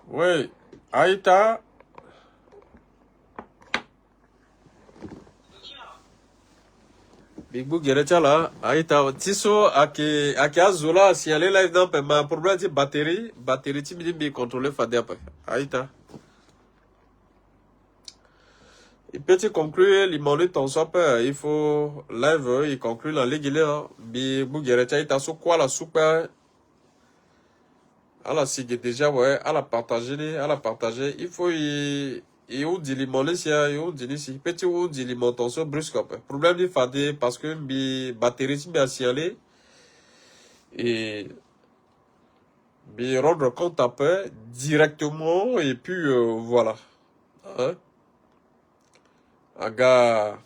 Oui, Aïta, Big Book Gerechala, Aïta, Tiso, Ake Azola, si elle est live dans ma problème de batterie, tu me dis contrôler Fadé après. Aïta. Et petit conclure, il m'en ton swap, il faut live, il conclut la ligue, il est, Big Book Gerechala, Aïta, so quoi la super, à la sigue déjà, ouais, à la partager, il faut et où dit limon si et où dit ici petit où dit limon tension brusque problème de fadé parce que mi batterie si bien signalé et mi rendre compte après directement et puis voilà hein aga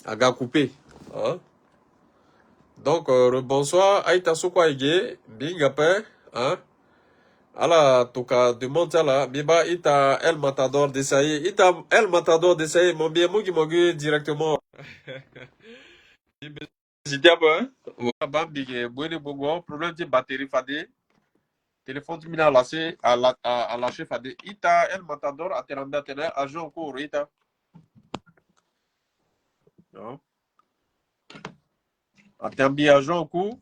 aga coupé hein donc bonsoir aïta sokwa ege bing après hein ala toka demande là biba ita el matador d'essayer ita el matador d'essayer mon bien mugi mogi directement Zidiaba, Bambi, Bouene Bogo, problème de batterie fadé, téléphone tu m'as lâché, à lâcher fadé. Ita, El Matador, à Teranda Tene, à jouer en cours, Ita. Non. À Terbi, à jouer en cours.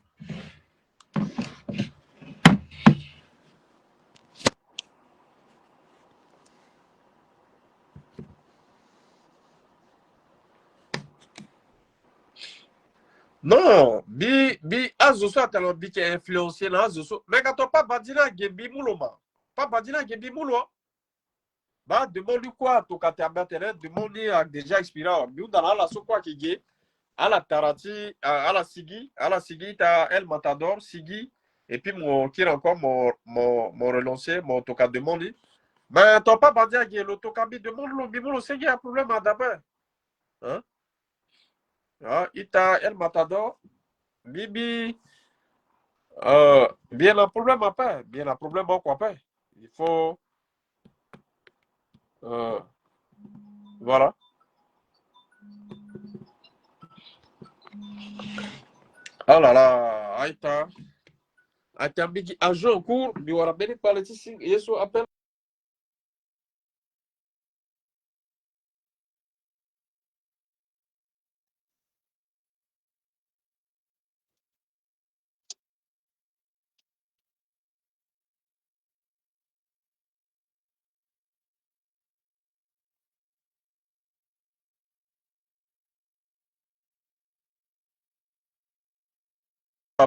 Non, Azoso, à Terbi, qui est influencé dans Azoso. Mais quand on pas Badina, Gebi Mouloma. Pas Badina, Gebi Moulo. Bah, demande-lui quoi, ton Teranda Tene, demande-lui déjà expiré. Nous, dans la so quoi qui est. À la Tarati, à la Sigi, t'as El Matador, Sigi, et puis mon, qui est encore mon relancé, mon toka demande. Mais t'as pas bandit à l'autocabi demande le bimolo, c'est qu'il y a un problème à d'abord. Hein? Ah, Ita El Matador, Bibi, bien un problème à pas, bien un problème à quoi pas. Il faut, euh, voilà. Ah là là, Aïta, Aïta Bigi, à jouer en cours, mais on va bien parler ici, Yeso appelle.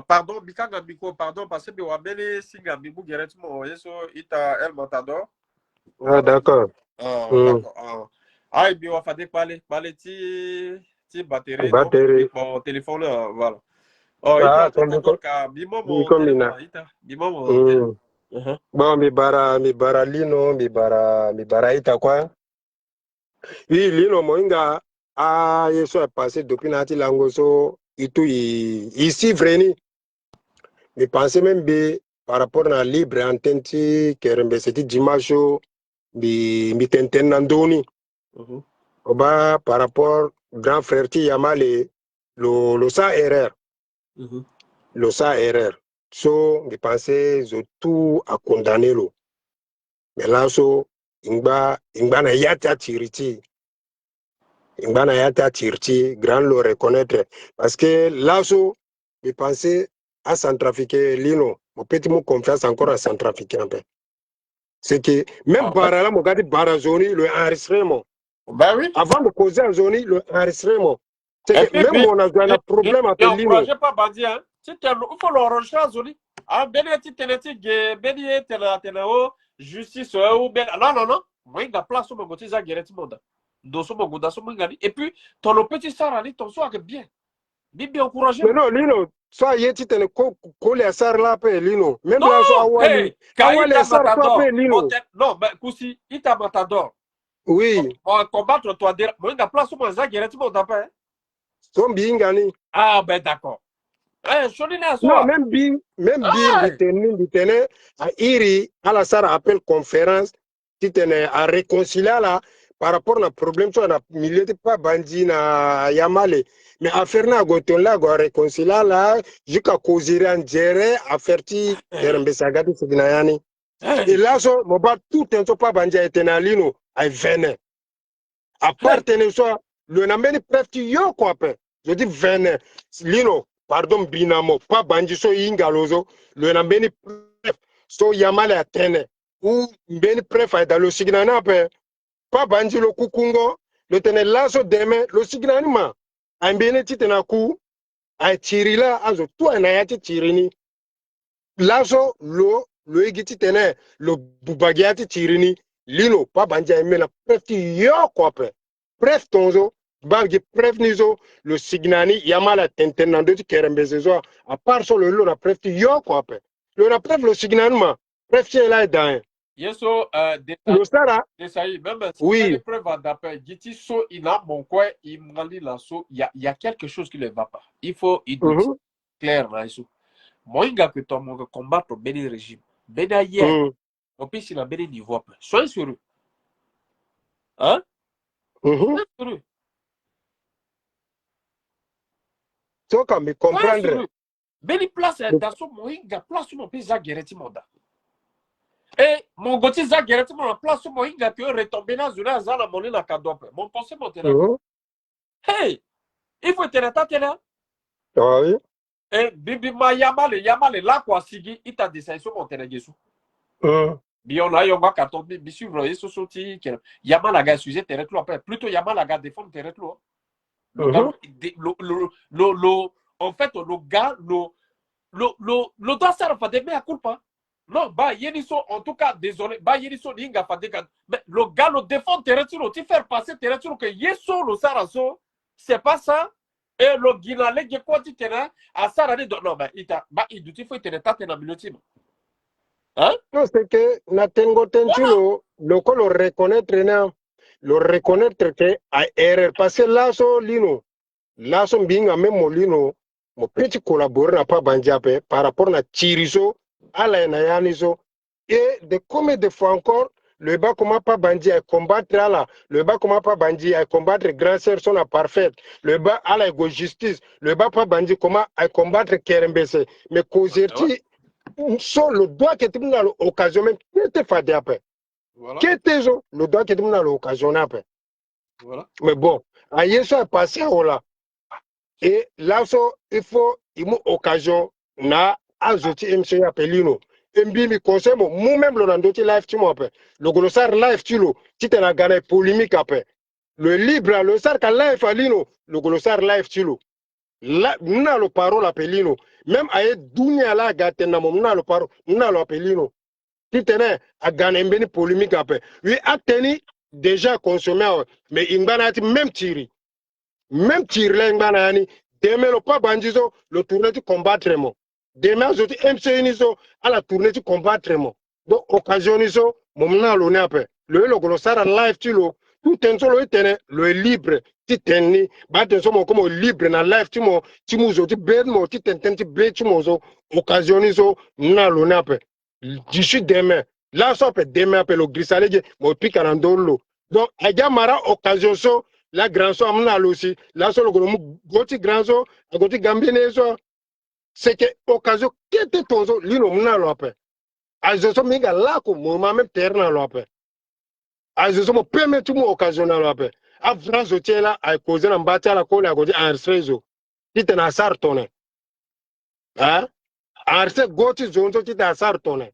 Pardon, Bikanga Biko, pardon, parce que Wabele Singa Bibu Geretmo, Yeso Ita El Matador. Ah, Voilà. d'accord. Hmm. D'accord. Ah, et puis on va faire parler ti batterie, non? Batterie. Mon téléphone, là, voilà. Oh, Ah, Ita comme Matador, ka Bimo mon combina. téléphone, Ita. Bimo mon téléphone. Hmm. Bon, mi bara lino, mi bara ita Oui, lino moinga. Ah, yeso est passé depuis nati langoso. Ici, vreni. Mi pensais même bien par rapport à libre antenne, kerembe, c'était dimanche, mi tenten nandoni. Oba, par rapport grand frère ti Yamale, lo sa erreur. Le sa erreur. So, je pensais que tout a condamné lo. Mais là, so, ingba na yata tiriti. Ingba na yata tiriti, grand le reconnaître. Parce que là, so, je pensais à Centrafrique, Lino. Mon petit mot confiance encore à Centrafrique. C'est que même Ah, ouais. Bara, là, mon gars, Bara Zoni, le enregistrement. Ben oui. Avant de causer à Zoni, le enregistrement. C'est Et que puis, même mon a un problème et avec Lino. encouragez pas Bandi, hein. Il faut l'enregistrer à Zoli. Ah, ben, tu justice, ou ben, non, non, non. Moi, il y a place sur mon côté, ça, guérit tout le monde. Dans ce moment, dans ce moment, et puis, ton petit sarali, ton soir, bien. Bien encouragé. Mais non, Lino, soit yeti tene kole asar la pe Lino. Même Non, là, so awali. hey, Awali Kaïta asar pa pe Matador. Lino. Non, mais Koussi, Ita Matador. Oui, On va combattre toi. Moi, il y a place sur mon ça, guérit tout le monde, après. son bingani. Ah, ben, d'accord. Eh, je suis à Non, soi. même bien bitene, à iri, à la sar appel conférence, titene, à réconcilier là, par rapport à problème, soit na milieu de pas bandi na Yamale. Mais affaire na goton là, go réconcilier là, jusqu'à causer en géré, affaire ti, kerembe sagati, c'est Et là, mon bas, tout un peu pas bandi a été dans l'ino, a véné. À part tenir ça, le nameni prefti yo quoi, je dis véné. Lino, pardon, binamo, pas bandi so ingalozo, le nameni pref, so yamale a tene. Ou mbeni pref a dans le signana, pas bandi le kukungo, le tene lazo deme, le signanima. A mbeni titena ku, a tirila, azo, toi en ayati tirini. Lazo, lo egiti tene, lo bubagiati tirini. Lino, pas bandi a mena prefti yo quoi, Bref, tonzo, bagi bref nizo, le signani, yamala tentenando ti kerembezezo, à part sur le lot, la bref yo quoi, le bref le signani ma, bref c'est là dans. Yeso, Le sara, détaillé, même si oui. les preuves d'appel, Giti so, il a mon coin, il m'a dit là, so, il y a quelque chose qui ne va pas. Il faut, il doute, clair, là, so. Moi, il y a que ton mon combat pour bénir le régime. Bénir hier, au plus, il a béni niveau. Soyez sur eux. Hein? Soyez sur eux. So, comme me comprendre. Béni place dans son moïnga, place sur mon pays, Zaguereti Monda. Et mon gothi Zaguereti Monda, place sur moïnga, que retomber dans une zone, mon île à Kadope. Mon pensée, mon terrain. Hey! Il faut être là. Ah oui. Et bibi ma yamale là quoi sigi ita décision mon teregesu. Biona yonga carton bi suivre yeso soti yamala ga sujet terre tout après plutôt yamala ga défendre terre tout. En fait le gars le doit ça fa de me culpa. Non, bah yeniso en tout cas désolé, bah yeniso ninga fa de mais le gars le défend terre tout, tu faire passer terre tout que yeso le saraso, c'est pas ça. Et le guinale qui quoi tu tenais à ça non mais il faut tenir ta na minute. Hein? Non, c'est que Natengo Tenchulo, le reconnaître le reconnaître que a erreur parce que là so lino, là son bien à même molino, mon petit collaborateur n'a pas bandiapé par rapport à Tiriso, à la Nayaniso et de combien de fois encore le bas comment pas bandi à combattre là, le bas comment pas bandi à combattre grand sœur son à parfaite, le bas à la justice, le bas pas bandi comment à combattre Kerembese, mais causerti so le doigt que tu m'as l'occasion même qui te fait après. Qui était le doigt que tu m'as l'occasion après. Voilà. Mais bon, à Yesu est passé à là. Et là, il faut une occasion na azoti MC appelino. Mbi mi conseil moi-même le randoti live tu m'appelles. Le glossar live tu lo, tu te la gagné polémique après. Le libre le sar ka live alino, le glossar live tu lo. Là, nous avons parole appelino. Même à dunia la gatena mo nous avons parole, nous avons appelino. Tu tenais à gagner une polémique après. Oui, a tenu déjà consommé mais il va même tiré. Même tir là, demain le pas bandizo, le tournée du combattre mo. Demain je dis MC niso à la tournée du combattre mo. Donc occasion niso, mon na lo ne après. Le glossar live tu lo, tout un solo tene, le libre, ti teni, ba te so mo comme libre na live tu mo, ti mo zo ti bed mo, ti tenten ti bed tu mo zo, occasion niso na lo ne après. D'ici demain, là ça peut demain après le grisalé, mo pique en dolo. Donc a mara occasion so la grand so amna aussi la so le goti grand so goti gambien so c'est que occasion qui était tonzo lino mna lo après azo so minga la ko mo ma même terre na lo après azo so mo permet tout mo occasion na lo après a France tiela a cause na mbata la ko la goti enregistrezo tite na sar toné hein enregistré goti zonzo tite na sar toné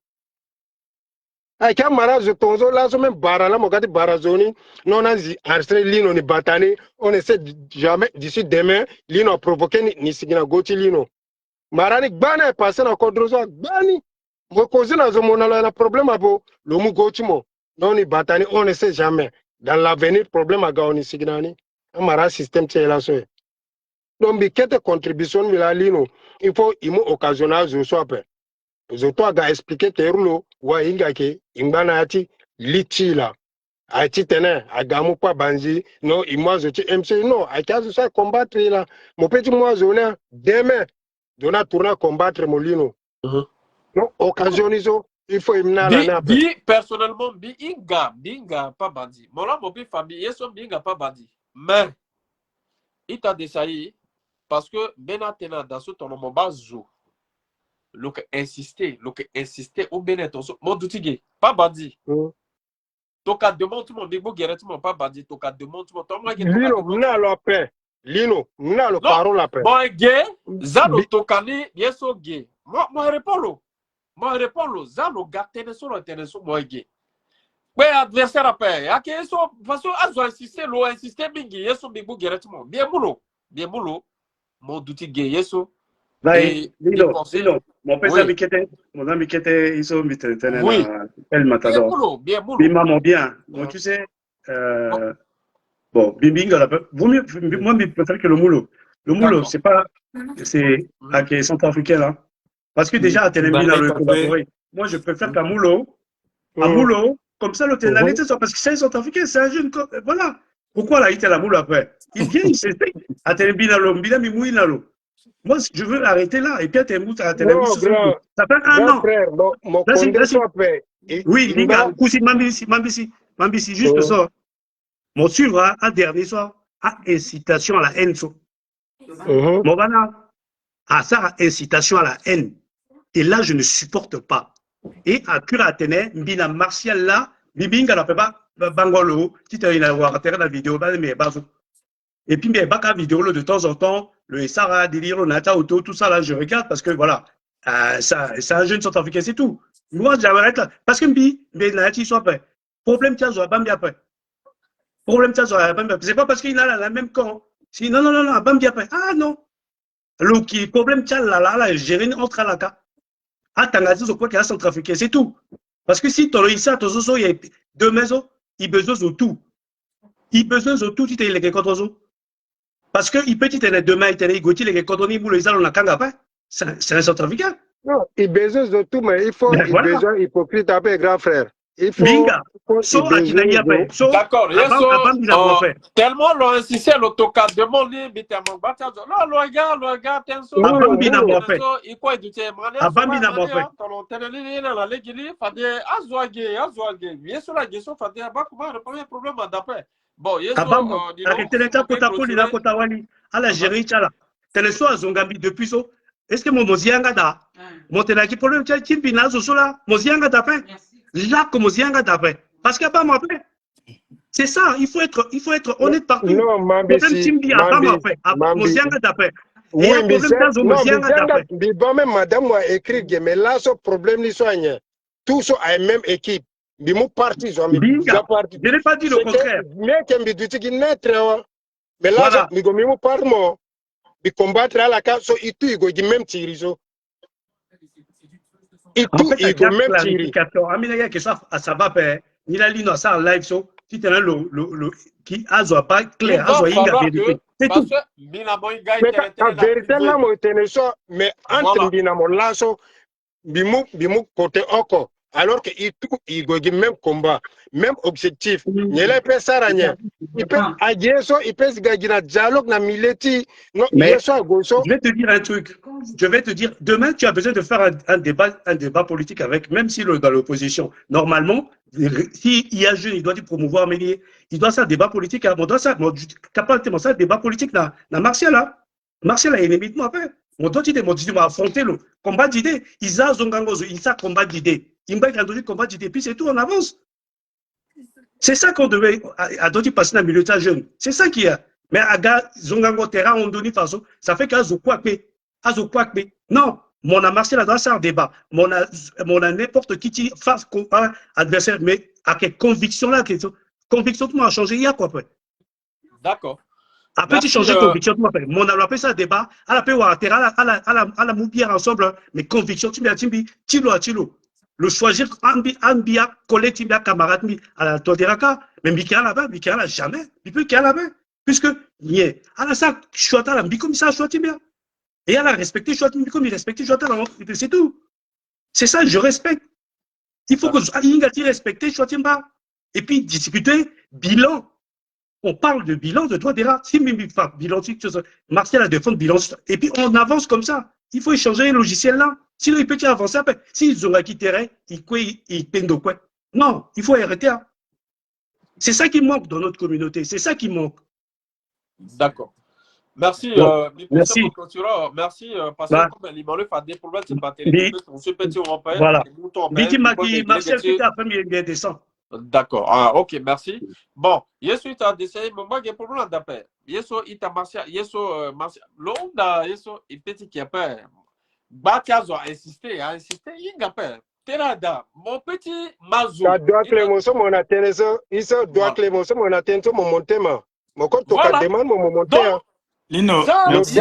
ay ka mara zo tonzo la so même bara la mo gati bara zoni non azi arsene lino ni batani on essaie jamais d'ici demain lino provoquer ni sigina goti lino mara ni gbana e passé na kodrozo gbani mo cause na zo mona la problème abo lo mu goti mo non ni batani on essaie jamais dans l'avenir problème aga on ni sigina ni mara système tse la so donc bi kete contribution mi la lino il faut imo occasionnel zo so après zoto aga expliquer terulo wa inga ke ingana ati litila ati tene agamu pa banzi no imwa zoti MC no akazu sa combattre là mon petit moi zona demain dona tourner combattre molino no occasionizo il faut imna la na bi personnellement binga pas bandi mon là mon petit famille yeso binga pas bandi mais il t'a désaillé parce que benatena dans ce ton mon bazo loke insister au Bénin mon doutige pas bandi toka demande tout le monde bibo directement pas bandi toka demande tout le monde toi moi Lino mna lo pain Lino mna lo parole la pain moi gay zalo tokani yeso gay moi réponds lo zalo gatene so moi gay ouais adversaire après ake so façon azo insister bingi yeso bibo directement bien boulot mon doutige yeso. Lino, mon père mon ami qui était, ils sont mis El Matador. Bien boulot. Maman bien. Bon, tu sais, bon, Bimbinga, moi, je préfère que le moulot. Le moulot, c'est pas, c'est centrafricain, là. Parce que déjà, à Télémbina, le collaboré. Moi, je préfère qu'un moulot, comme ça, l'hôtel, parce que c'est centrafricain, c'est un jeune, voilà. Pourquoi là, il était la moule après? Il vient, il s'essaye. À Télémbina, l'homme, il mouille là, l'eau. Moi, je veux arrêter là. Et puis, tu es à télévision. Ça fait un an. Frère, mon oui, Linga, Koussi, Mambisi, juste ça. Mon suivre, à dernier soir, à incitation à la haine. Mon bana, à ça, incitation à la haine. Et là, je ne supporte pas. Et à Cura Athénée, Mbina Martial là, Bibinga la pas Bangolo, si tu as une la vidéo, mais et puis, mais baka vidéo de temps en temps, le Essara, Délire, le Nata Auto, tout ça là, je regarde parce que voilà, ça, c'est un jeune centrafricain, c'est tout. Moi, j'arrête là. Parce que mais Nati soit prêt. Problème, tiens, je vais après. Problème, tiens, je vais après. C'est pas parce qu'il a la même camp. Si, non, Bambi après. Ah non. Le problème, tiens, là, gérer entre la cas. Ah, t'as gazé sur quoi qu'il y a centrafricain, c'est tout. Parce que si tu as ça, il y a deux maisons, il besoin de tout. Il besoin de tout, tu t'es les contre parce que il peut être demain, il est Gauthier, les cotonniers, les gens, on a kanga pas. C'est un centrafricain. Non, il besoin de tout, mais il faut, il besoin hypocrite après grand frère. Il faut. Binga. D'accord, tellement l'on insisté l'autocat de mon lit, mais tellement battu. Non, le gars, tenso. Abambina m'a fait. Il quoi du thème? Abambina m'a fait. Quand on tenait la légili, fallait azouagé. Bien sûr, la question, fallait abat comment le premier problème d'après. Bon, il y a arrêtez l'état Kotapoli, la Kotawali, à la gérer, tchala. Téléso à Zongambi depuis ça. Est-ce que mon mozianga da? Mon tenaki problème, tchala, Kimpina, Zosola, mozianga d'après. Là, comme mozianga d'après. Parce qu'il n'y a pas moi c'est ça, il faut être honnête partout. Non, Mambisi, mozianga d'après. Oui, mais même madame m'a écrit, mais là, ce problème, ils soignent. Tous sont à la même équipe. Je n'ai pas dit le contraire. Mais là, je ne pas de combattre à la case, il y a même tiré. Il y a même tiré. Ça va faire. Il a dit non, ça en live, si tu as le qui a pas clair, c'est tout. La vérité, mais entre Binamo Lasso, Bimou côté encore. Alors qu'il y a même combat, même objectif. Il peut agir, il peut gagner un dialogue dans Mileti. Mais je vais te dire un truc. Je vais te dire, demain, tu as besoin de faire un débat politique avec, même si dans l'opposition. Normalement, s'il y a jeune, il doit promouvoir, mais il doit faire un débat politique. On doit ça, un débat politique dans Martial là. Martial a ennemi de moi après. On doit affronter le combat d'idées. Ils ont combat d'idées. Il m'a dit combat d'idées, puis c'est tout, on avance. C'est ça qu'on devait passer dans le milieu de la jeune. C'est ça qu'il y a. Mais à Zongango Terra, on donne façon, ça fait qu'à Zokwakbe. Non, mon a Martial doit faire un débat. Mon a n'importe qui face un adversaire, mais à quelle conviction là, conviction tout le monde a changé, il y a quoi après. D'accord. Après, tu changes de conviction, mon a appelé ça un débat, à la paix ou à la moubière ensemble, mais conviction, tu l'as. Le choisir, Ambia, collègue, Tibia, camarade, à la Toderaka, mais Mika là-bas, jamais. Il peut qu'il y a là-bas. Puisque, à la sac, Chouata, là, comme ça, Chouata, bien. Et elle a respecté Chouata, comme il respectait Chouata, c'est tout. C'est ça, je respecte. Il faut que Ingati respecte Chouata, et puis discuter bilan. On parle de bilan de toi, déjà. Si bilan, Martial a défendu bilan, et puis on avance comme ça. Il faut échanger un logiciel là. Sinon, il peut y avancer après. S'ils ont acquis terrain, ils pendent quoi. Non, il faut arrêter. C'est ça qui manque dans notre communauté. C'est ça qui manque. D'accord. Merci, Merci. merci, parce Bah, que comme il m'enlève à des problèmes de batterie, on se peut dire on voilà. père, Marcel, qui a premier descend. D'accord. Ah, ok, merci. Bon, yesu ita dese mama ge problème d'appel. Yeso ita marcia, yeso marcia. Londa yeso ipeti qui appelle. Batiazo a insisté, il appelle. Terada, mon petit Mazo. Ta doit Clémenceau mon atteinte, il doit Clémenceau mon atteinte mon montema. Mon compte toka demande mon monté. Lino, merci.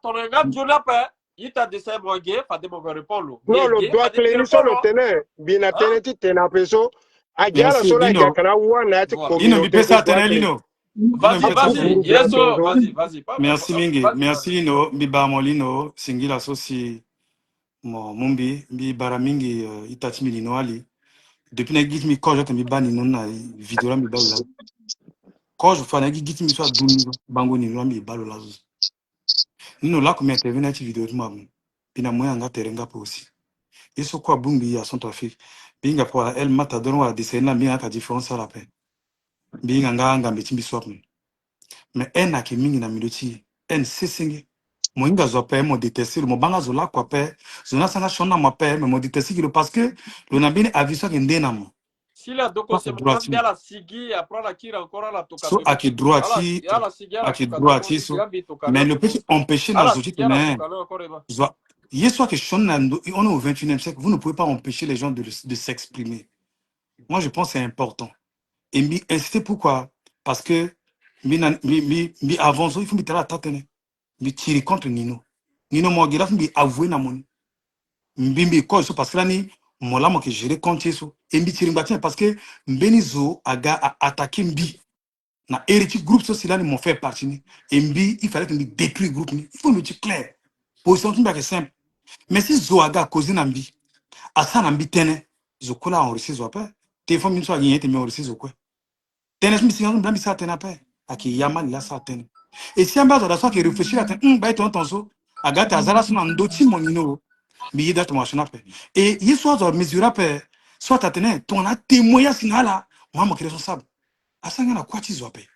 Ton regard Jonapé, il t'a dit ça, moi, pas de mon répondre. Non, le doigt Clémenceau le tenait. Bien atteinte, tena peso. Agiala sola Lino. kakana wana ati Lino, mi pesa atene Lino. Vas-y, yeso, vas-y. Merci mingi, merci Lino, mi bamo Lino, singila sosi mo mumbi, mi bara mingi itati mi Lino ali. Depuis na git mi koja te mi bani nona vidéo mi balo la. Quand je fais na git mi soit dumi bango ni mi balo la. Nino la comme intervenir na vidéo de moi. Pina moya nga terenga po aussi. Yeso kwa bumbi ya son trafic. Binga pour elle mata dono wa desena mi aka différence à la paix. Binga nga mbetimbi swap. Mais en a qui mingi na miloti en sesingi moinga zope mo détester mo banga zola kwa pe zona sanga shona ma pe mais mo détester parce que le nabine aviso que ndena mo si la doko se mo bien la sigi après la kira encore la toka so aki droiti so mais le petit empêcher na zoti mais yeso que shona on est au 21e siècle, vous ne pouvez pas empêcher les gens de s'exprimer. Moi je pense que c'est important et mi insister pourquoi parce que mi avant il faut mi tala tatene mi tiri contre Nino mo gira mi avouer na moni mbimbi ko so parce que lani mola mo que gérer compte so et mi tiri mbatien parce que mbenizo aga a attaquer mbi na héritier groupe so silani mon fait partie ni et mbi il fallait que mi détruire groupe ni il faut me dire clair position tout est simple mais si zo aga cause na mbi asa na mbi tene zo kola enregistrer zo pas téléphone mi so agien te mi enregistrer zo quoi tene mi singa mbi sa tene pas aki yaman la sa tene. Et si on base de ça qui réfléchit à ton so agata azala sona ndoti monino bi date machina pe et il soit mesurable pe soit atene ton a témoigné sinala moi mo responsable asanga na kwati zo pe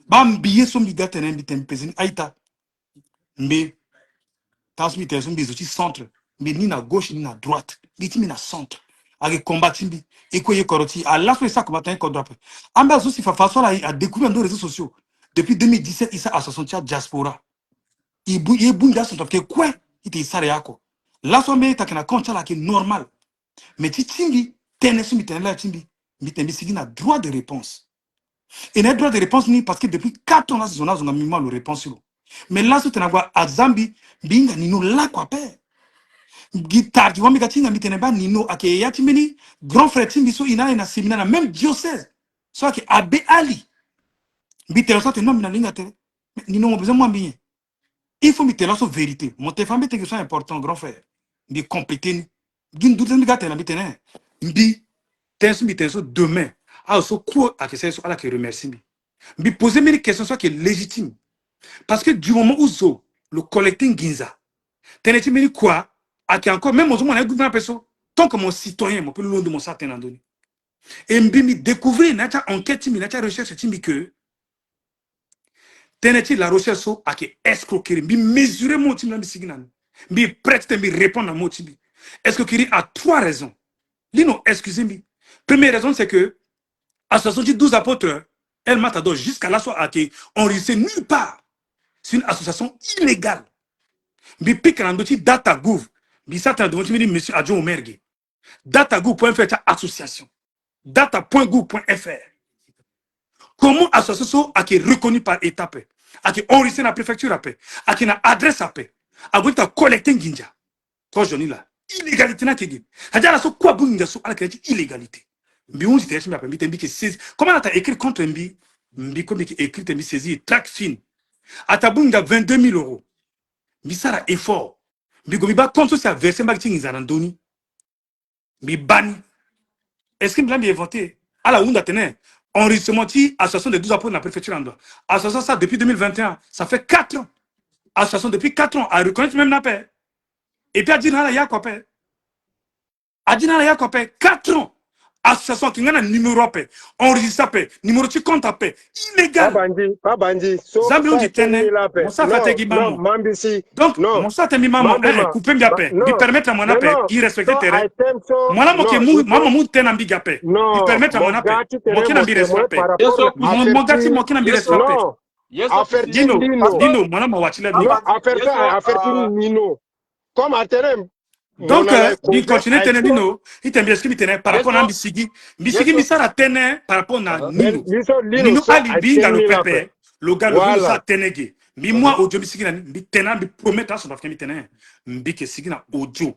bam biye so mi date na bitem pezini aita mbi transmitter so mbi centre mbi ni na gauche ni na droite bitimi na centre avec combattre mbi et quoi koroti à la fois ça combattre un droite amba so si fa façon là à découvrir dans les réseaux sociaux depuis 2017 il s'est associé à diaspora il bunda son que quoi il te sare yako la sombe takena koncha la qui normal mais ti tingi tenesu mitene la timbi mitembi sigina droit de réponse et n'a droit de réponse ni parce que depuis 4 ans là zona zona mima le réponse mais là so tenagwa azambi binga nino la kwa pe guitare tu vois mi katinga mitene ba nino ake ya timbini grand frère timbi so ina séminaire na même diocèse so que abbé ali bitelo so te nom na linga tere nino mo besoin moi bien. Il faut mettre la vérité. Mon téléphone est quelque chose important, grand frère. De compléter. D'une douzaine de gars, t'es là, Mbi, t'es demain. Ah, so quoi à que c'est à la que remercie. Mbi, poser mes questions soit qui est légitime. Parce que du moment où zo, le collecting Ginza, t'es là, quoi, à qui encore, même moi, je gouvernement personne, tant que mon citoyen, mon peu le long de mon certain andoni. Et mbi, mi découvrir, n'a-t-il enquête, n'a-t-il recherche, timbi que, teneti la recherche so ake escroquerie bi mesurer mon tim na bi signan bi prête bi répondre à mon tim. Escroquerie a 3 raisons. Lino, excusez-moi. Première raison c'est que association 12 apôtres elle matador jusqu'à la soirée ake enregistré nulle part. C'est une association illégale. Bi pikrandoti data gouv bi satan de mon monsieur adjoint au maire. Datagouv.fr association. Data.gouv.fr. Comment association a été reconnue par étape, a été enregistrée dans la préfecture après, a été une adresse après, a été collecté en Ginja. Quand je dis là, illégalité n'a été dit. C'est-à-dire que quoi bon Ginja a été illégalité. Mais on dit que comment tu as écrit contre Mbi, Mbi comme écrit Mbi saisi track fin. À ta bunga 22 000 euros. Mbi ça a effort. Mbi gomi ba compte sur versé marketing izarandoni. Mbi bani. Est-ce que Mbi l'a inventé? À la Ounda tenait. Enregistrement association de 12 apôtres dans la préfecture en doigt. Association ça depuis 2021. Ça fait 4 ans. Association depuis 4 ans. À reconnaître même la paix. Et puis à dire là, il y a quoi paix. À dire là, il y a quoi paix. 4 ans. association qui a un numéro paix, enregistre paix, numéro tu compte paix, illégal. Pas bandit. Zambi on dit tenez, mon ça fait qui maman. Donc mon ça t'es mi maman, couper mi paix, lui permettre à mon paix, il respecte terrain. Moi là mon qui maman mon ten ambi paix, lui permettre à mon paix, mon qui n'a pas respect. Mon gars mon qui n'a pas respect. Affaire Dino, moi là mon watchler. Affaire Nino. Comme à terrain. Donc, il continue à tenir Nino, il t'aime bien ce qu'il tenait par rapport à Mbisigi. Mbisigi, Missara tenait par rapport à Nino. Nino alibi dans le pépé, le gars, le gars, ça tenait. Mais moi, audio, Mbisigi, Mbitenant, Mbipromet à son affaire, Mbitenant, Mbike Sigina, audio,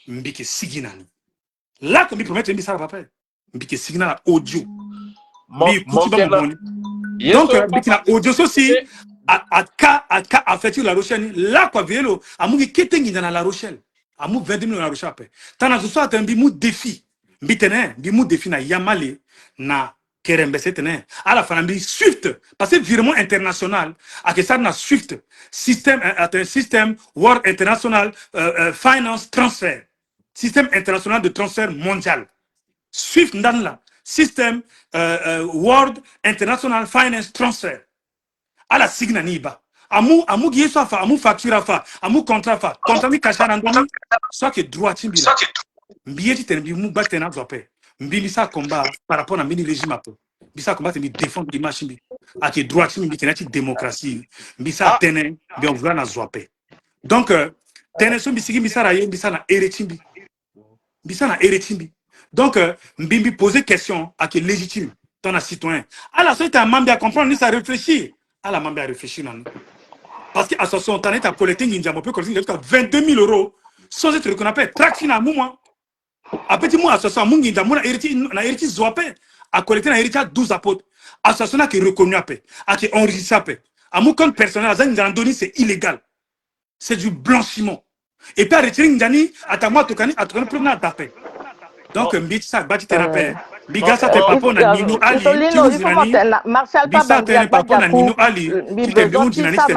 Mbike Sigina. Là, comme il promet, Mbisara va faire. Mbike Sigina, audio. Donc, Mbikina, audio, aussi, a fait la Rochelle. Là, quoi, vélo, à Mougi Ketengi dans la Rochelle. Amou 20 000 na Rochelle. Tana zo soit un bimou défi. Mbitene, bimou défi na Yamale na Kerembe setene. À la fin bi Swift parce que virement international à que ça na Swift système un système World International Finance Transfer. Système international de transfert mondial. Swift dans là système World International Finance Transfer. À la signa niba. Amou guié soit fa, amou facture fa, amou contrat fa, contrat mi cacha randoni, soit que droit timbi. Mbiye ti tenbi mou batena zope. Mbi ça combat par rapport à mini régime apo. Mbi ça combat mi défendre l'image mbi. A que droit timbi qui nati démocratie. Mbi ça tenen bi on voit na zope. Donc tenen so bisigi mbi ça raye mbi ça na eretimbi. Mbi ça na eretimbi. Donc mbi poser question à que légitime ton citoyen. À la suite un membre à comprendre ni ça réfléchir. À la membre à réfléchir non. Parce qu'à son temps, tu as collecté un peu collecté 22 000 euros sans être reconnaissable. Traction à moi. À petit mois, à ce moment, tu as hérité Zoapé. À collecter un héritage 12 apôtres. À ce moment, qui est reconnu à paix. À qui est enregistré à paix. À mon compte personnel, c'est illégal. C'est du blanchiment. Et puis à retirer Ndani, à ta moi, à ton premier à taper. Donc, Mbitsa, bâti thérapie. Bigasa te papa na Nino Ali. Martial papa na Nino Ali. Qui te bien journaliste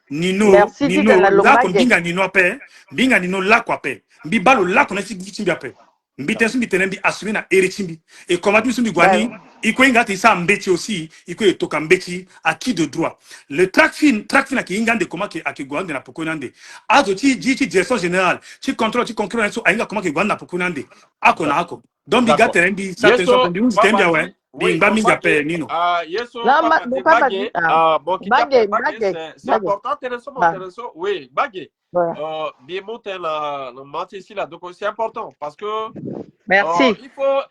Nino là comme binga Nino paix, binga Nino là quoi paix. Mbibalo là qu'on a si bien paix. Mbitensu mbitene bi assumer na eretimbi. Et comment tu me gwani, iko ingati sa mbeti aussi, iko etoka mbeti à qui de droit. Le track fin à qui ingande comment que à qui gwande na pokonande. Azo ti direction générale, ti contrôle ti concurrent so ainga comment que gwande na pokonande. Ako na ako. Donc biga terendi ça te sorte nous tembia ouais. Bimba minga pe Nino. Yeso Bagé. C'est important intéressant. Oui, Bagé. Bien monter la matière ici là, donc c'est important parce que merci.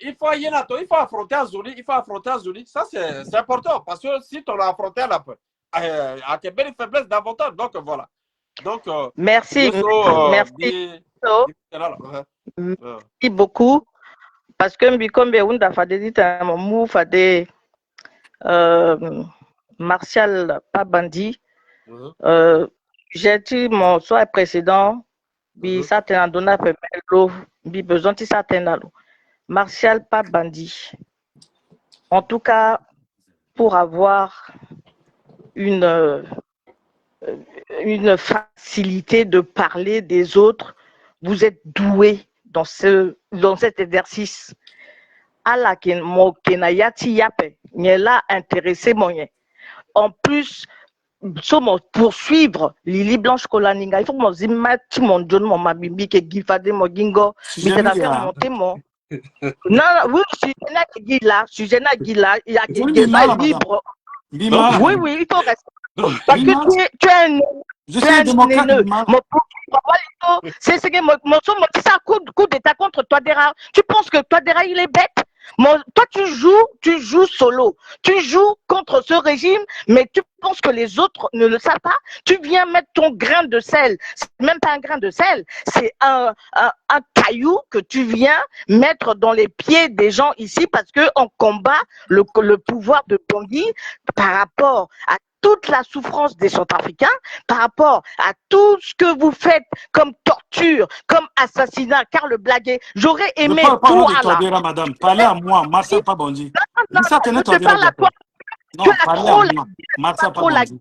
Il faut y aller, il faut affronter Azuli, ça c'est important parce que si tu l'as affronté là, à quelle belle faiblesse davantage, donc voilà. Donc merci. Merci beaucoup parce que comme on a fait dit un mot fait Martial pas bandit. J'ai dit mon soir précédent, ça t'a donné besoin de ça Martial pas bandit. En tout cas, pour avoir une facilité de parler des autres, vous êtes doué dans cet exercice. Allah mo kenayati yape, là intéressé moyen. En plus, poursuivre Lily Blanche Kolaninga, il faut que je mon John, mon mabimbi, que Gifade, mon gingo, mais c'est faire monter mon. Non, oui, je suis Gila, il y a quelqu'un libre. Oui, il faut rester. Parce que tu es un. Je suis un démocrate. C'est ce que mon coup d'état contre Touadéra. Tu penses que Touadéra, il est bête? Toi, tu joues solo. Tu joues contre ce régime, mais tu penses que les autres ne le savent pas. Tu viens mettre ton grain de sel. C'est même pas un grain de sel. C'est un caillou que tu viens mettre dans les pieds des gens ici parce qu'on combat le pouvoir de Bangui par rapport à toute la souffrance des Centrafricains, par rapport à tout ce que vous faites comme torture, comme assassinat, car le blaguer, j'aurais aimé tout à la... madame, parlez à moi, Marcel pas bandit. Non, je te parle à toi. Non, parlez à moi, Marcel pas bandit.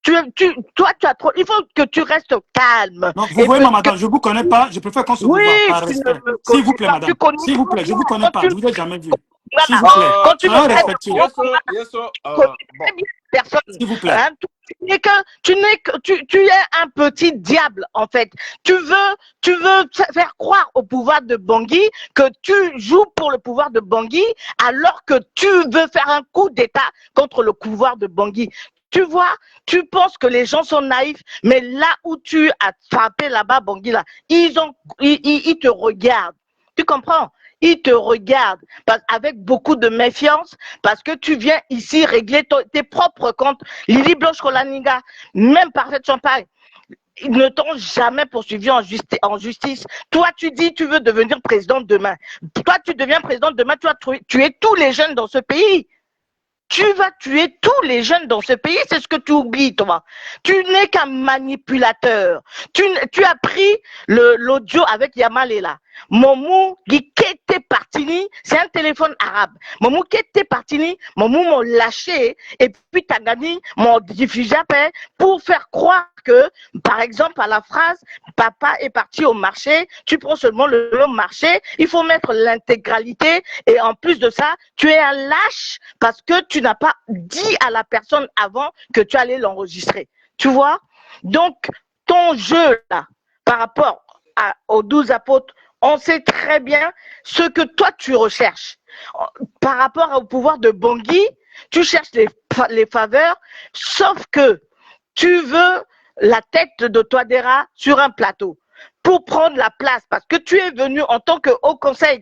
toi, tu as trop. Il faut que tu restes calme. Non, vous voyez, madame, je ne vous connais pas. Je préfère qu'on se voit par respect. S'il vous plaît, madame. S'il vous plaît, je ne vous connais pas. Je ne vous ai jamais vu. S'il vous plaît. Quand tu Soyez respectueux. Personne. S'il vous plaît. Hein, tu es un petit diable, en fait. Tu veux faire croire au pouvoir de Bangui que tu joues pour le pouvoir de Bangui alors que tu veux faire un coup d'État contre le pouvoir de Bangui. Tu vois, tu penses que les gens sont naïfs, mais là où tu as frappé là-bas, Bangui, là, ils te regardent. Tu comprends? Ils te regardent avec beaucoup de méfiance parce que tu viens ici régler tes propres comptes. Lily Blanche Kolaninga, même Parfaite Champagne, ils ne t'ont jamais poursuivi en justice. Toi, tu dis tu veux devenir président demain. Toi, tu deviens président demain, tu vas tuer tous les jeunes dans ce pays. Tu vas tuer tous les jeunes dans ce pays, c'est ce que tu oublies, toi. Tu n'es qu'un manipulateur. Tu as pris l'audio avec Yamalela. Momou Gikete Partini, c'est un téléphone arabe. Momou Kete Partini, Momou m'ont lâché et puis Tangani m'ont diffusé pour faire croire que, par exemple, à la phrase papa est parti au marché, tu prends seulement le marché, il faut mettre l'intégralité et en plus de ça, tu es un lâche parce que tu n'as pas dit à la personne avant que tu allais l'enregistrer. Tu vois? Donc, ton jeu là, par rapport aux 12 apôtres, on sait très bien ce que toi tu recherches. Par rapport au pouvoir de Bangui, tu cherches les faveurs, sauf que tu veux la tête de Touadéra sur un plateau pour prendre la place, parce que tu es venu en tant que haut conseil,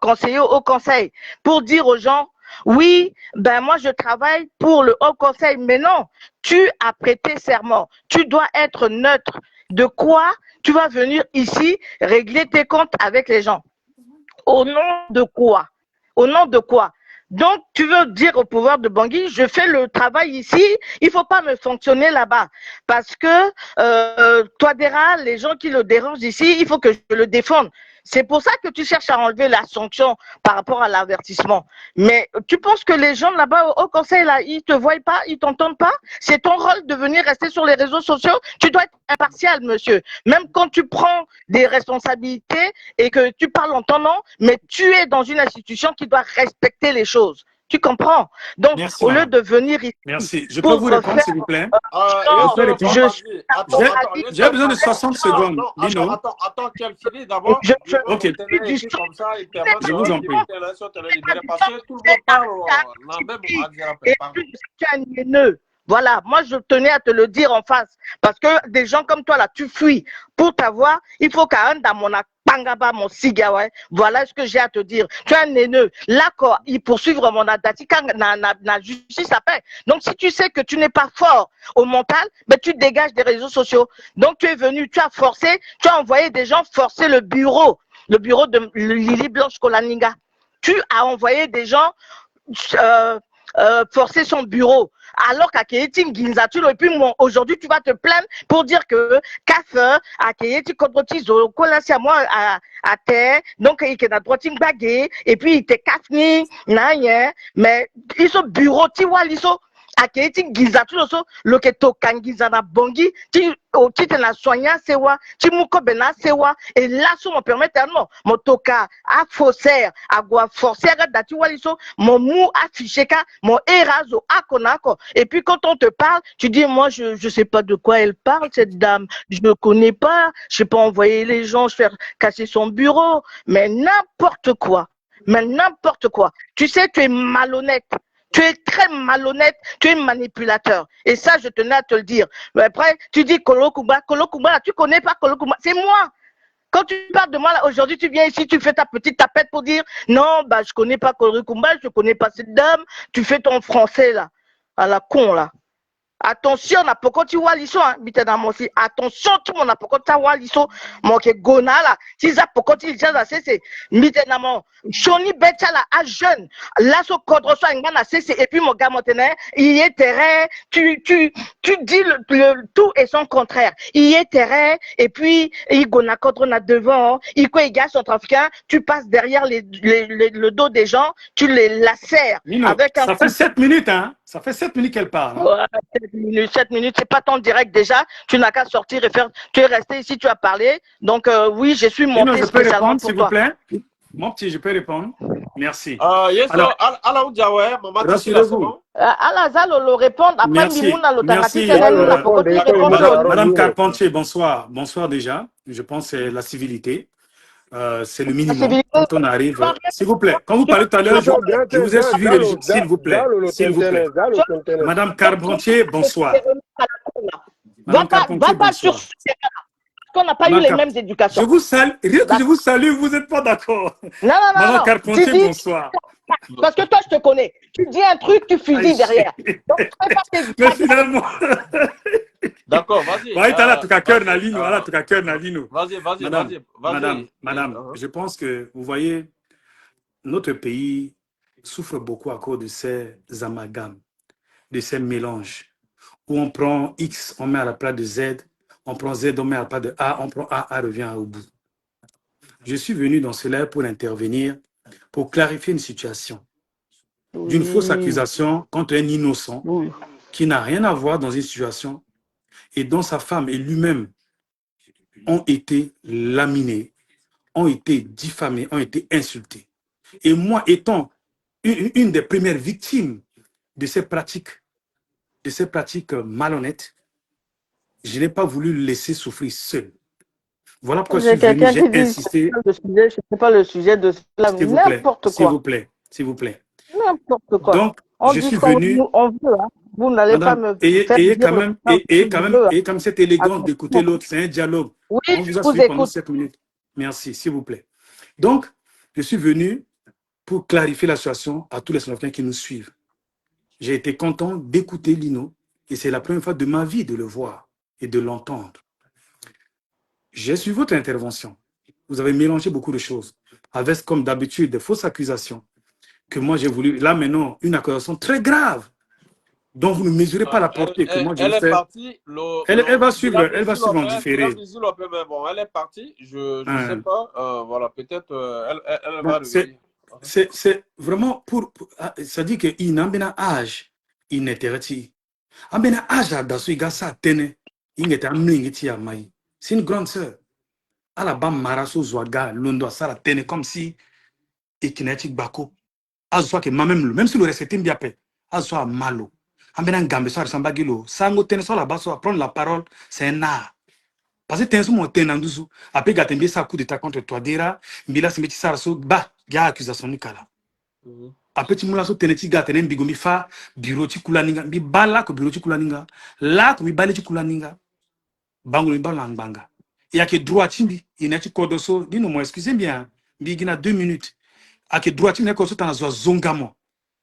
conseiller au haut conseil, pour dire aux gens, oui, ben moi je travaille pour le haut conseil, mais non, tu as prêté serment, tu dois être neutre. De quoi tu vas venir ici régler tes comptes avec les gens? Au nom de quoi? Au nom de quoi? Donc, tu veux dire au pouvoir de Bangui, je fais le travail ici, il ne faut pas me fonctionner là-bas. Parce que Touadéra, les gens qui le dérangent ici, il faut que je le défende. C'est pour ça que tu cherches à enlever la sanction par rapport à l'avertissement. Mais tu penses que les gens là-bas au conseil, là, ils te voient pas, ils t'entendent pas? C'est ton rôle de venir rester sur les réseaux sociaux. Tu dois être impartial, monsieur. Même quand tu prends des responsabilités et que tu parles en ton nom, mais tu es dans une institution qui doit respecter les choses. Tu comprends? Donc, merci, au lieu de venir ici... Merci. Je peux vous répondre, s'il vous plaît? J'ai besoin de 60 secondes. Attends qu'elle finisse d'abord. Ok. Je vous en prie. Parce que tout le monde parle la même. Voilà, moi je tenais à te le dire en face. Parce que des gens comme toi là, tu fuis. Pour t'avoir, il faut qu'un dans mon Pangaba, mon siga, ouais. Voilà ce que j'ai à te dire. Tu es un haineux. Là, quoi, il poursuivre mon adati quand la justice appelle. Donc, si tu sais que tu n'es pas fort au mental, ben, tu dégages des réseaux sociaux. Donc, tu es venu, tu as forcé, tu as envoyé des gens forcer le bureau de Lily Blanche Kolaninga. Tu as envoyé des gens forcer son bureau. Alors qu'à Kéhéti Ginzatulo, et puis aujourd'hui tu vas te plaindre pour dire que CAF à Kéhéti Kodrotizo, Kolasi à moi à terre, donc il y a droit bagué, et puis il était Kafni, mais ils sont bureau, tiwa, ils sont à Kéhéti Ginzatulo, le Keto Kangizana Bongi, au titre de la soignant, c'est quoi, Timuko Bena, c'est quoi, et là, ça me permet tellement, mon toka, à faussaire, à quoi forcer, à dati waliso, mon mou affiché, mon erazo, à konako, et puis quand on te parle, tu dis, moi, je sais pas de quoi elle parle, cette dame, je ne connais pas, je sais pas envoyer les gens faire casser son bureau, mais n'importe quoi, tu sais, tu es malhonnête. Tu es très malhonnête, tu es manipulateur. Et ça, je tenais à te le dire. Mais après, tu dis Kolo Kumba, tu connais pas Kolo Kumba. C'est moi. Quand tu parles de moi, là, aujourd'hui, tu viens ici, tu fais ta petite tapette pour dire non, bah, je connais pas Kolo Kumba, je connais pas cette dame. Tu fais ton français, là, à la con, là. Attention, na poko ti waliso, hein, bitena mosi. Attention, tout mon apoko ta waliso, mon ke gona la. Si za poko ti licha c'est bitena mon. Choni becha la a jeune. Là, so kodro so ngana c'est et puis mon gars montenaire, il est terrain. Tu dis le tout et son contraire. Il est terrain et puis il gona kodro na devant. Il quoi il gars son trafiquant. Tu passes derrière le dos des gens, tu les lacères. Nino, avec ça fait 7 minutes, hein. Ça fait 7 minutes qu'elle parle. Hein. Ouais, 7 7 minutes, c'est pas ton direct déjà. Tu n'as qu'à sortir et faire. Tu es resté ici, tu as parlé. Donc, oui, je suis monté je peux spécialement répondre, pour s'il toi. vous plaît. Mon petit, je peux répondre. Merci. Alors, rassurez-vous. Alazalo le répondre. Après, Merci. Merci. Madame Carpentier, bonsoir. Bonsoir déjà. Je pense que c'est la civilité. C'est le minimum. Quand on arrive, s'il vous plaît, quand vous parlez tout à l'heure, je vous ai suivi, s'il vous plaît. S'il vous plaît. Madame Carpentier, bonsoir. Va pas sur ce terrain qu'on n'a pas eu les mêmes éducations. Je vous salue. Rien que je vous salue, vous n'êtes pas d'accord. Non. Madame Carpentier, bonsoir. Parce que toi, je te connais. Tu dis un truc, tu fusilles derrière. Donc, mais finalement. D'accord, vas-y. Madame, je pense que, vous voyez, notre pays souffre beaucoup à cause de ces amalgames, de ces mélanges, où on prend X, on met à la place de Z, on prend Z, on met à la place de A, on prend A revient au bout. Je suis venu dans cela pour intervenir, pour clarifier une situation d'une fausse accusation contre un innocent qui n'a rien à voir dans une situation et dont sa femme et lui-même ont été laminés, ont été diffamés, ont été insultés. Et moi, étant une des premières victimes de ces pratiques malhonnêtes, je n'ai pas voulu le laisser souffrir seul. Voilà pourquoi je suis venu, j'ai insisté. Ce n'est pas le sujet de cela, n'importe quoi. S'il vous plaît. N'importe quoi. Donc, je suis venu. On veut, hein. Vous n'allez pas me faire et comme cette élégance d'écouter l'autre, c'est un dialogue. Oui, on vous a suivi pendant 7 minutes. Merci, s'il vous plaît. Donc, je suis venu pour clarifier la situation à tous les Sud-Africains qui nous suivent. J'ai été content d'écouter Lino et c'est la première fois de ma vie de le voir et de l'entendre. J'ai suivi votre intervention. Vous avez mélangé beaucoup de choses avec, comme d'habitude, des fausses accusations que moi j'ai voulu. Là maintenant, une accusation très grave dont vous ne mesurez pas la portée que moi je elle fais. Est partie, elle va suivre en différé. Elle est partie, je ne sais pas, voilà, peut-être elle va revenir. C'est vraiment ça dit qu'il n'a pas âge, il n'était pas. Il n'a âge à dasu gasa tene, il était amené à maï. C'est une grande sœur. À la bas maraso zwaga londo sala tene comme si ekinetic bako. Azwa que même si le reste bien paix, azwa malo. Ambena gambe so resamba gilo, sango tene so la bas so prendre la parole, c'est un art. Parce que t'es mon tenanduzu, après gatembi sa coup d'état contre toi dira, mbila se meti sara so ba, ya accusation ni kala. Après tu moula so teneti gatenen bigomi fa bureau ti kulaninga, bi bala ko bureau ti kulaninga, la ko mi bale ti kulaninga. Bango mi bala nganga. Il y a que droit timbi, il n'a que code so, dis-nous moi excusez bien, bigina 2 minutes. A que droit timbi ko so tana zo zongamo.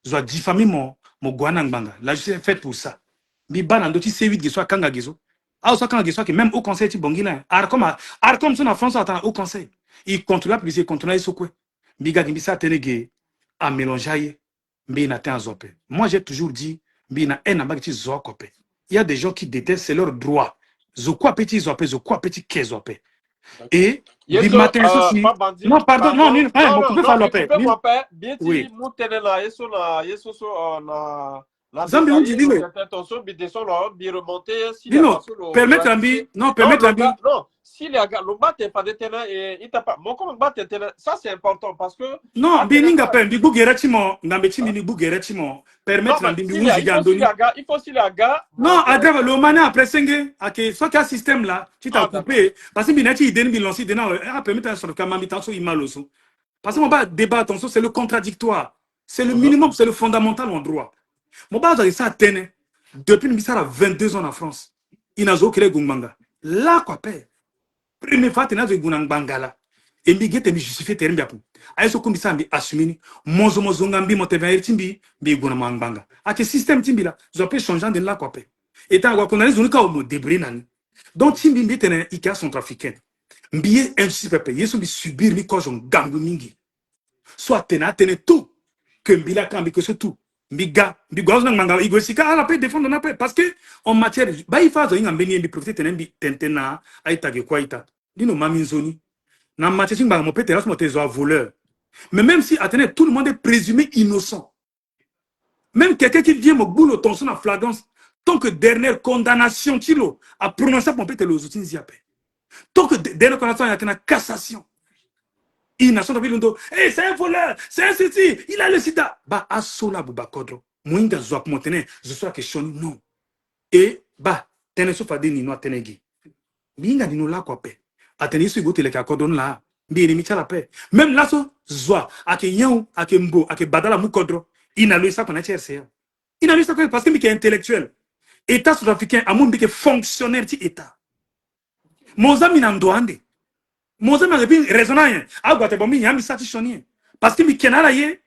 Zo diffamer mon gwana nganga. La justice est faite pour ça. Bi bana ndo ti C8 ge so kanga gezo. Ah, ça quand que même au conseil, tu bongina. Arcom son en France, attend au conseil. Il contrôle puis il contrôle ce quoi. Biga gimbisa tenege à mélanger. Mbina ten zope. Moi j'ai toujours dit mbina en abagti zokope. Il y a des gens qui détestent, c'est leur droit. Zokwa petit zope, zokwa petit kezope. Et du matin aussi. Non, pardon, non, on peut faire la paix. Oui. Zambi dit permettre l'ambi, non, permettre l'ambi. Non, si les gars, le bat est pas détenu et il t'a pas. Mon comment bat est ça c'est important parce que. Non, bininga pen, bigu geretimo, ngambeti mini bu geretimo, permettre l'ambi bigu gigandoni. Il faut si les gars. Non, agrave le mana après senge, ok, soit qu'il y a système là, tu t'as coupé, parce que binati il donne bilanci, dena permettre sur le camami tanso imaloso. Parce que mon bas débat tanso c'est le contradictoire, c'est le minimum, c'est le fondamental en droit. Mon bas ça a tenu depuis une 22 ans en France. Il n'a aucun gumbanga. Là quoi père. Première fois tena zo gunangbanga là. Et mi gete mi justifier terme biapu. Ayi so kumisa mbi assumini mozo ngambi motever timbi bi gunangbanga. A que système timbi là, zo peut changer de là quoi père. Et tant qu'on a les unika au débris nani. Donc timbi mbi tena ika son trafiquant. Mbi injustice peuple, yeso bi subir mi ko jon gangu mingi. Soit tena tout que mbi la kambi que c'est tout. Biga bigozna manga igosika ala pe défendre na pe parce que en matière ba il fazo inga mbeni mbi profiter tenembi tentena aita ge kwaita dino maminzoni na matière ngba mo peut-être mo tezo voleur mais même si attendez tout le monde est présumé innocent même quelqu'un qui vient mo boulot ton son en flagrance Tant que dernière condamnation, Tilo, a prononcé pour peut-être les outils ziapé. Tant que dernière condamnation, il y a une cassation. Il n'a pas dit, hey, c'est un voleur, c'est un ceci, il a le sida. Bah, à sola, Bouba Kodro. Moi, je suis montané, je suis question, non. Et, bah, t'es sauf à dire, Nino, Tenegi. Binga, Nino, là, quoi, paix. Attenis, si vous te le cacodon là, bien, il la paix. Même là, so, zoa, à que yon, à que mbo, à que badala moukodro, il n'a lu ça qu'on a cherché. Il n'a lu ça parce qu'il est intellectuel. État sud-africain, à mon bique fonctionnaire de l'État. Mon ami n'a pas Mon ami n'a pas raisonné. Ah, bah, t'es bon, il y a un satisfait. Parce que mi kenala ye,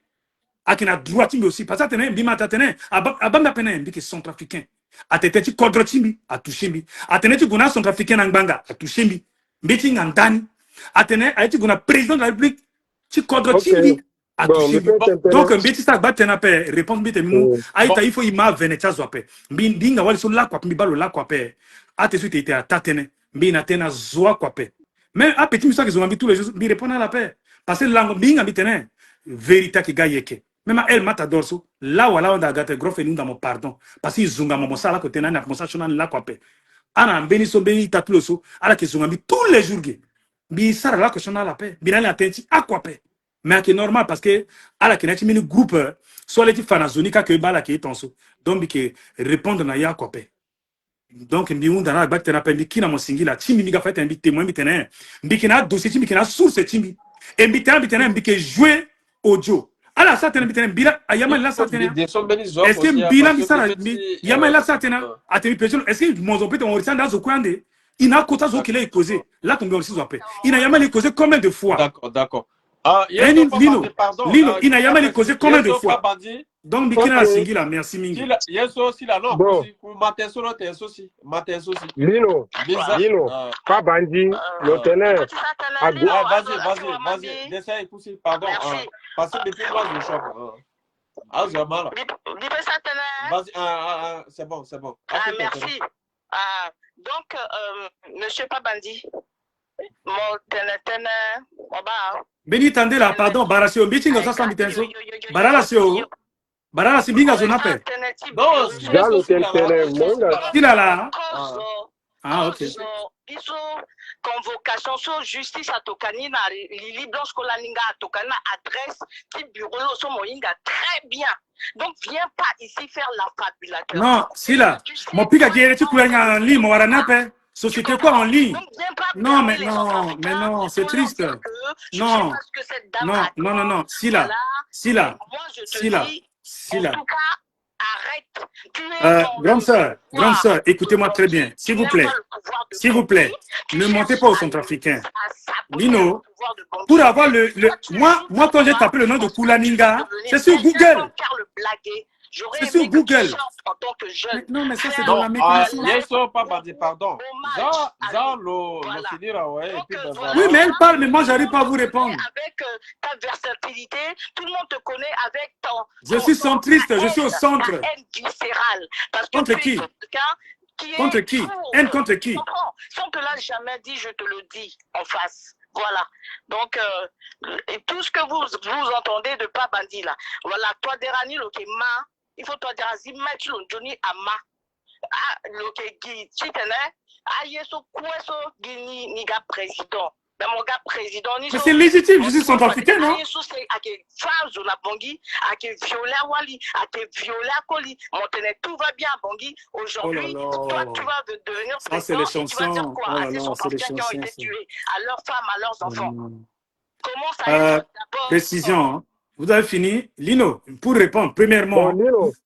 a kena droit timbi aussi. Parce que t'es bima t'atene, abamba pene mbi que centrafricain. A t'es tu kodro timbi, a touché mbi. A t'es tu guna centrafricain n'angbanga, a touché mbi. Mbi ngantani. A t'es a tu guna président de la République, tu kodro timbi. Donc, mbiti sa bat tena pe réponse mbite mou aita il faut ima venetia zoape mbinga wali so la kwa mbalo la kwa pe ate suite ite atatene mbina tena zoa kwa pe mais a petit monsieur qui ont tous les jours mbi répondre à la paix parce que langue mbinga mbitene vérité qui gailleke même elle mata dorso là wala on da gate gros fenu dans mon pardon parce que zunga mo sala ko tena na mo sa chona la kwa pe ana mbeni so mbeni tatuloso ala ke zunga mbi tous les jours mbi sara la ko chona la paix mbina la tenti a kwa pe mais c'est normal parce que à la keneti mini groupe soit les fana zonika que bala qui est en so donc que répondre na ya quoi donc mbi unda na bakte na pembi kina mo singila chimbi miga fait un bi témoin bi tenen mbi kina dossier chimbi kina source chimbi et mbi tenen mbi que jouer audio ala ça tenen bi tenen bila ayama la ça tenen est-ce que bila mi sara yama la ça tenen a tenu personne est-ce que mon peut on ressent dans ce coin de il a quota zo qu'il a causé là tomber aussi zo il a yama les causé combien de fois d'accord. Lino, il n'a jamais causé combien de fois? Donc, Bikina Singila, merci Mingi. Yeso aussi là, non. Lino, pas bandit, le teneur. Vas-y, descends, écoute, pardon. Parce que depuis moi, je choque. Ah, j'ai mal. Vas-y, c'est bon. Merci. Donc, monsieur Pabandi, mon teneur, Beni Tandela, pardon, Barasio, meeting of Sassan Bitenso, Barasio, Binga Zonape. Non, il a là. Ah, ok. Convocation sur justice à Tokani, na Lili Blanche Kolaninga à Tokana, adresse, qui bureau, so moinga, très bien. Donc, viens pas ici faire la fabulateur. Non, si là, mon pic a guéri, tu coules en ligne, mon waranape. Société quoi en ligne? Non, mais non, c'est triste. Non, si là. En tout cas, arrête. Grande sœur, écoutez-moi très bien, s'il vous plaît, ne montez pas au centrafricain. Lino, pour avoir moi quand j'ai tapé le nom de Kulaninga, c'est sur Google. C'est sur Google. Non, mais ça, c'est dans la mécanisme. Pardon. Oui, mais elle parle, mais moi, j'arrive pas à vous répondre. Avec ta versatilité, tout le monde te connaît avec ton. Je suis centriste, je suis au centre. Contre qui? Contre qui? Haine contre qui? Si on te l'a jamais dit, je te le dis en face. Voilà. Donc, et tout ce que vous entendez de Pabandi là, voilà, toi, Derani, ma. Il faut toi dire mettre le Johnny Ama le qui yeso kweso gini niga président mais mon gars président mais c'est légitime je suis centrafricain non yeso c'est à que phase la Bangui à que violer Wali à que violer Koli Montenegro tout va bien Bangui aujourd'hui toi tu vas devenir président c'est les chansons tu vas dire quoi à ces centrafricains qui ont été tués à leurs femmes à leurs enfants comment ça précision hein? Vous avez fini. Lino, pour répondre, premièrement,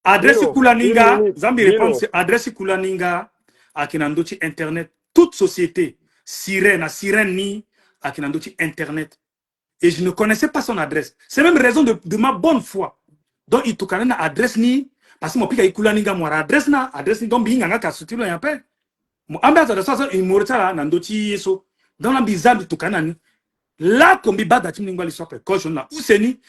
adresse Kulaninga, Zambi répond, c'est adresse Kulaninga à Kinandochi Internet. Toute société, sirène ni à Kinandochi Internet. Et je ne connaissais pas son adresse. C'est même raison de ma bonne foi. Donc, il tourne na adresse ni, parce que mon pique Kulaninga, moi, adresse ni, donc, bien, nga kasuti là, y a pas. Mon ambiance de ça, il m'a là, Nandochi, yeso. Dans la bizarre de Tukana ni. Là, comme il bat d'atim lingua l'histoire, où c'est ni,